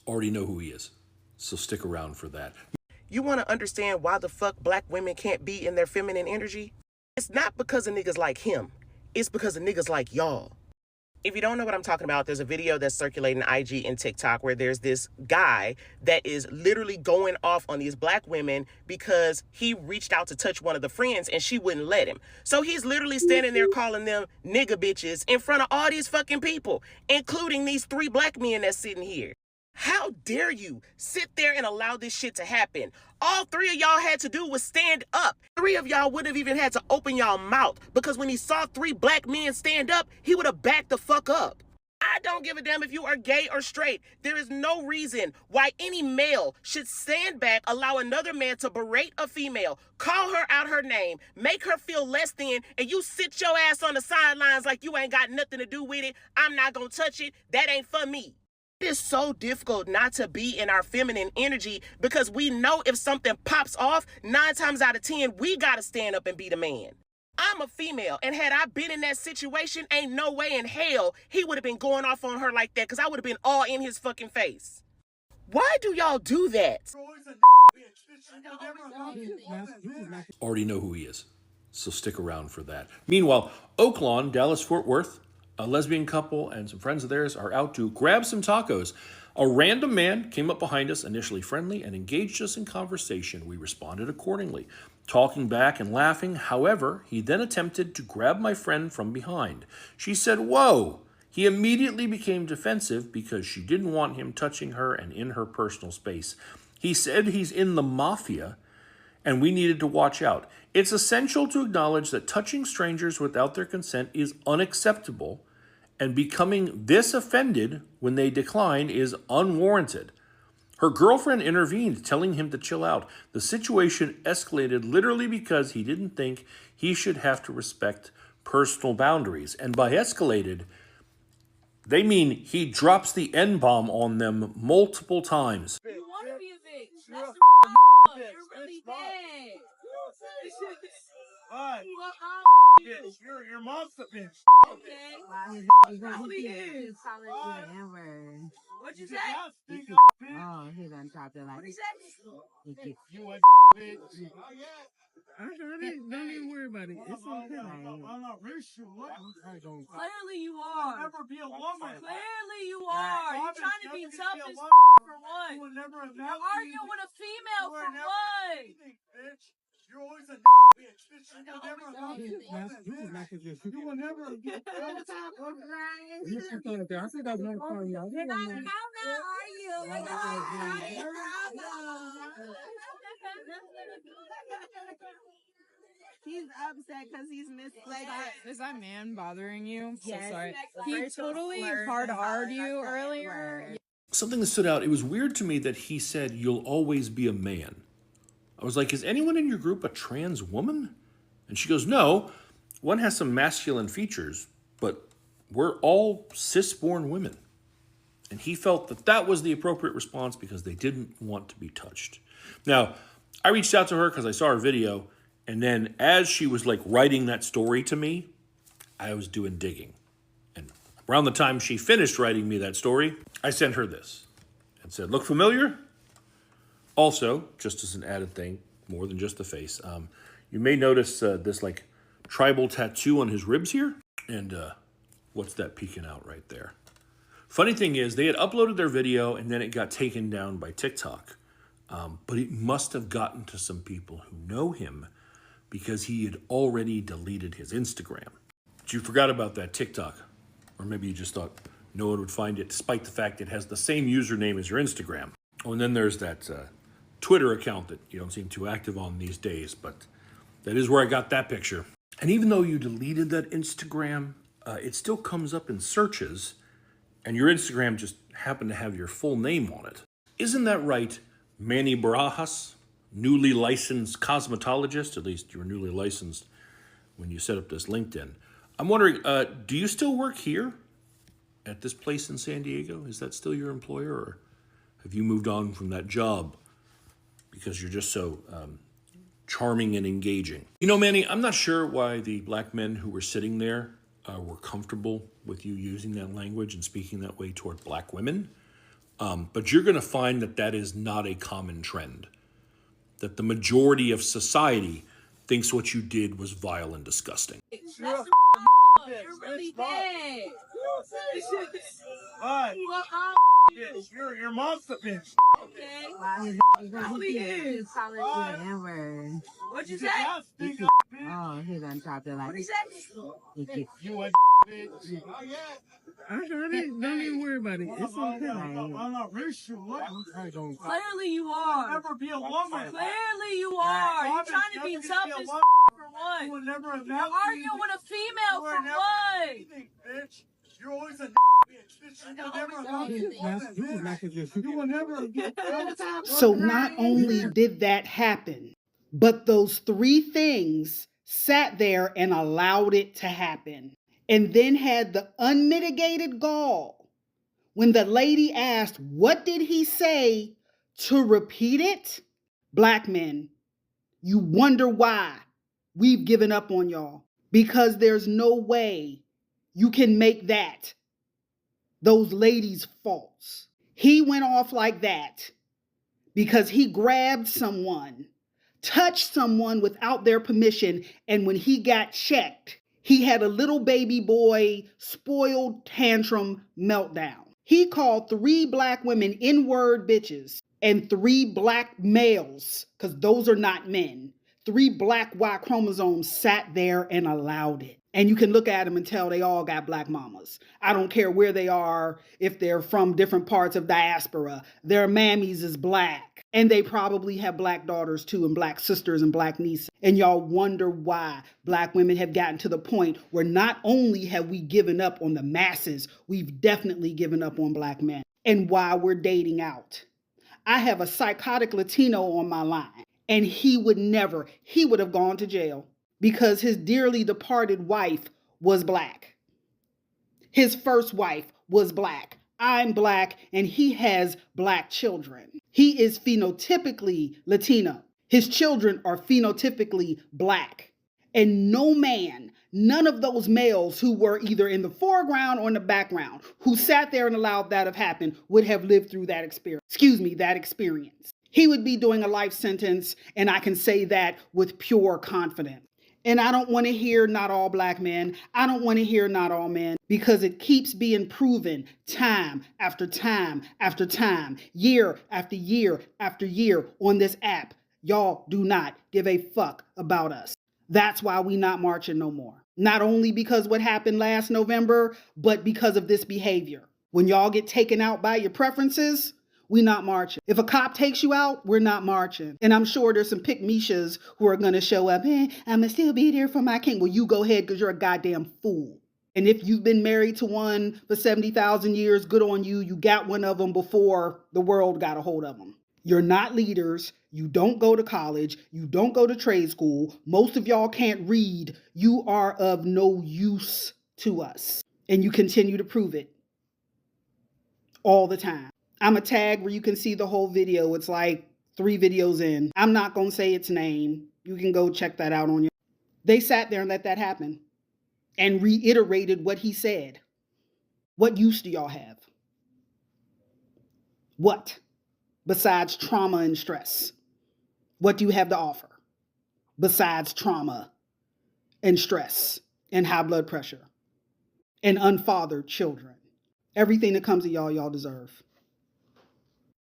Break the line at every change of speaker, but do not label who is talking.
Already know who he is, so stick around for that.
You want to understand why the fuck black women can't be in their feminine energy? It's not because of niggas like him. It's because of niggas like y'all. If you don't know what I'm talking about, there's a video that's circulating IG and TikTok where there's this guy that is literally going off on these black women because he reached out to touch one of the friends and she wouldn't let him. So he's literally standing there calling them nigga bitches in front of all these fucking people, including these 3 black men that's sitting here. How dare you sit there and allow this shit to happen? All 3 of y'all had to do was stand up. 3 of y'all wouldn't have even had to open y'all mouth because when he saw 3 black men stand up, he would have backed the fuck up. I don't give a damn if you are gay or straight. There is no reason why any male should stand back, allow another man to berate a female, call her out her name, make her feel less than, and you sit your ass on the sidelines like you ain't got nothing to do with it. I'm not gonna touch it. That ain't for me. It is so difficult not to be in our feminine energy because we know if something pops off, 9 times out of 10, we gotta stand up and be the man. I'm a female, and had I been in that situation, ain't no way in hell he would have been going off on her like that because I would have been all in his fucking face. Why do y'all do that?
Already know who he is, so stick around for that. Meanwhile, Oaklawn, Dallas-Fort Worth, a lesbian couple and some friends of theirs are out to grab some tacos. A random man came up behind us, initially friendly, and engaged us in conversation. We responded accordingly, talking back and laughing. However, he then attempted to grab my friend from behind. She said, "Whoa!" He immediately became defensive because she didn't want him touching her and in her personal space. He said he's in the mafia and we needed to watch out. It's essential to acknowledge that touching strangers without their consent is unacceptable, and becoming this offended when they decline is unwarranted. Her girlfriend intervened, telling him to chill out. The situation escalated literally because he didn't think he should have to respect personal boundaries. And by escalated, they mean he drops the N-bomb on them multiple times.
You want to be a bitch. That's the you're really big.
What? Bitch, your mom's a bitch.
Okay.
He probably is.
What'd you say?
Oh, he done dropped it like.
What'd you say?
You a bitch. I heard it. Don't even worry about it. It's okay. I'm not racial.
Clearly you are.
I'll never be a woman.
Clearly you are. You're trying to be tough as for what?
You will never
You're arguing with a female for what?
Bitch. You're always a bitch. You will never be a woman. You will never be a
I think that's not for y'all.
You're not how now are you?
He's upset because he's misled.
Is that man bothering you?
Yes.
So sorry. He totally hard-R'd you earlier.
Something that stood out, it was weird to me that he said, "You'll always be a man." I was like, is anyone in your group a trans woman? And she goes, no, one has some masculine features, but we're all cis-born women. And he felt that that was the appropriate response because they didn't want to be touched. Now, I reached out to her because I saw her video, and then as she was like writing that story to me, I was doing digging. And around the time she finished writing me that story, I sent her this and said, look familiar? Also, just as an added thing, more than just the face, you may notice this like tribal tattoo on his ribs here. And what's that peeking out right there? Funny thing is, they had uploaded their video and then it got taken down by TikTok. But it must have gotten to some people who know him because he had already deleted his Instagram. But you forgot about that TikTok. Or maybe you just thought no one would find it, despite the fact it has the same username as your Instagram. Oh, and then there's that Twitter account that you don't seem too active on these days, but that is where I got that picture. And even though you deleted that Instagram, it still comes up in searches, and your Instagram just happened to have your full name on it. Isn't that right, Manny Barajas, newly licensed cosmetologist? At least you were newly licensed when you set up this LinkedIn. I'm wondering, do you still work here at this place in San Diego? Is that still your employer, or have you moved on from that job because you're just so charming and engaging? You know, Manny, I'm not sure why the black men who were sitting there were comfortable with you using that language and speaking that way toward black women. But you're going to find that that is not a common trend, that the majority of society thinks what you did was vile and disgusting.
You're really bad.
Alright. Your mom's the bitch.
Okay.
Probably is.
What'd you say?
Oh, he's on top of
What'd you say?
You a bitch. I heard it. Don't even worry about it. It's okay. I'm not racist. I don't.
Clearly you are.
Never be a woman.
Clearly you are. You're trying to be tough as for what?
You will never
You're arguing with a female for what?
Bitch. You're always a bitch. You will never get.
So not only did that happen, but those three things sat there and allowed it to happen. And then had the unmitigated gall when the lady asked, what did he say, to repeat it? Black men, you wonder why we've given up on y'all. Because there's no way you can make that those ladies' faults. He went off like that because he grabbed someone, touched someone without their permission, and when he got checked, he had a little baby boy spoiled tantrum meltdown. He called 3 black women N-word bitches and 3 black males, because those are not men. 3 black Y chromosomes sat there and allowed it. And you can look at them and tell they all got black mamas. I don't care where they are, if they're from different parts of diaspora. Their mammies is black. And they probably have black daughters too, and black sisters and black nieces. And y'all wonder why black women have gotten to the point where not only have we given up on the masses, we've definitely given up on black men. And why we're dating out. I have a psychotic Latino on my line, and he would have gone to jail because his dearly departed wife was black. His first wife was black. I'm black, and he has black children. He is phenotypically Latino. His children are phenotypically black. And no man, none of those males who were either in the foreground or in the background, who sat there and allowed that to happen, would have lived through that experience. That experience. He would be doing a life sentence, and I can say that with pure confidence. And I don't want to hear not all black men. I don't want to hear not all men, because it keeps being proven time after time after time, year after year after year on this app. Y'all do not give a fuck about us. That's why we not marching no more. Not only because what happened last November, but because of this behavior. When y'all get taken out by your preferences, we not marching. If a cop takes you out, we're not marching. And I'm sure there's some pick-meshas who are going to show up. I'm going to still be there for my king. Well, you go ahead because you're a goddamn fool. And if you've been married to one for 70,000 years, good on you. You got one of them before the world got a hold of them. You're not leaders. You don't go to college. You don't go to trade school. Most of y'all can't read. You are of no use to us. And you continue to prove it all the time. I'm a tag where you can see the whole video. It's like 3 videos in. I'm not going to say its name. You can go check that out on your. They sat there and let that happen and reiterated what he said. What use do y'all have? What? Besides trauma and stress. What do you have to offer? Besides trauma and stress and high blood pressure and unfathered children. Everything that comes to y'all, y'all deserve.